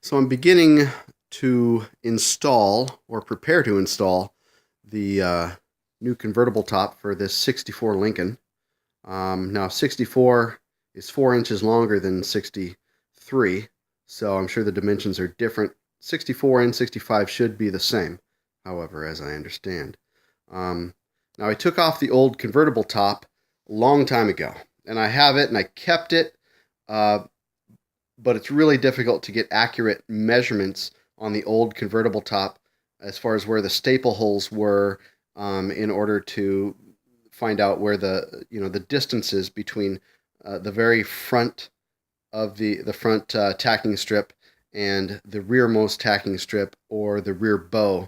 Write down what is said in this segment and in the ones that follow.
So I'm beginning to install or prepare to install the new convertible top for this 64 Lincoln. Now 64 is 4 inches longer than 63, so I'm sure the dimensions are different. 64 and 65 should be the same, however, as I understand. Now I took off the old convertible top a long time ago, and I have it and I kept it. But it's really difficult to get accurate measurements on the old convertible top as far as where the staple holes were, in order to find out where the distances between the very front of the front tacking strip and the rearmost tacking strip or the rear bow.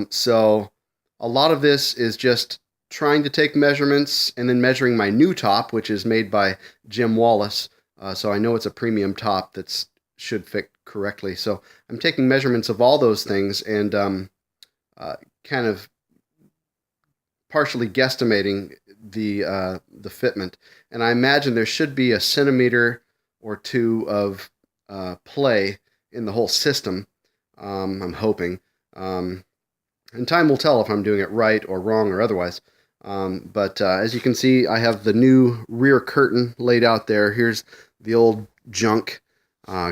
So a lot of this is just trying to take measurements and then measuring my new top, which is made by Jim Wallace. So I know it's a premium top that should fit correctly. So I'm taking measurements of all those things and kind of partially guesstimating the fitment. And I imagine there should be a centimeter or two of play in the whole system. I'm hoping. And time will tell if I'm doing it right or wrong or otherwise. But as you can see, I have the new rear curtain laid out there. Here's the old junk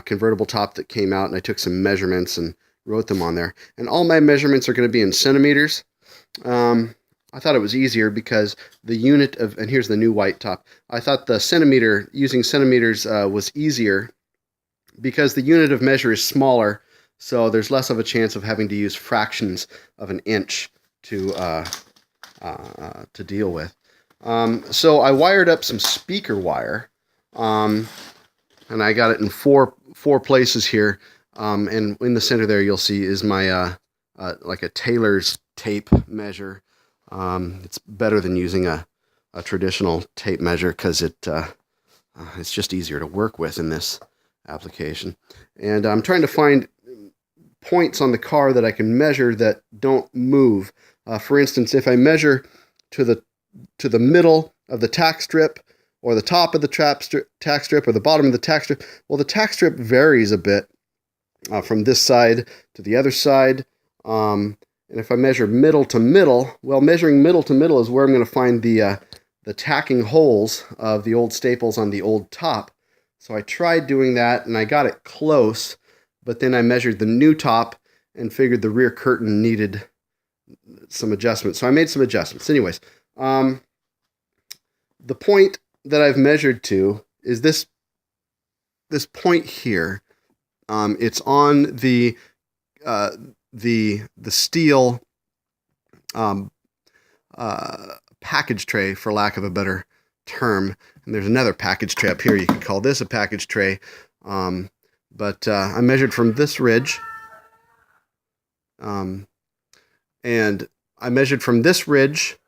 convertible top that came out, and I took some measurements and wrote them on there. And all my measurements are going to be in centimeters. I thought it was easier because the unit of, and here's the new white top, I thought using centimeters was easier because the unit of measure is smaller, so there's less of a chance of having to use fractions of an inch to deal with. So I wired up some speaker wire, and I got it in four places here. And in the center there, you'll see is my like a tailor's tape measure. It's better than using a traditional tape measure because it's just easier to work with in this application. And I'm trying to find points on the car that I can measure that don't move. For instance, if I measure to the middle of the tack strip, or the top of the tack strip, or the bottom of the tack strip, well, the tack strip varies a bit from this side to the other side. And if I measure middle to middle, well, measuring middle to middle is where I'm going to find the tacking holes of the old staples on the old top. So I tried doing that, and I got it close, but then I measured the new top and figured the rear curtain needed some adjustments. So I made some adjustments. Anyways, the point that I've measured to is this point here. It's on the steel package tray, for lack of a better term. And there's another package tray up here. You could call this a package tray. But I measured from this ridge. And I measured from this ridge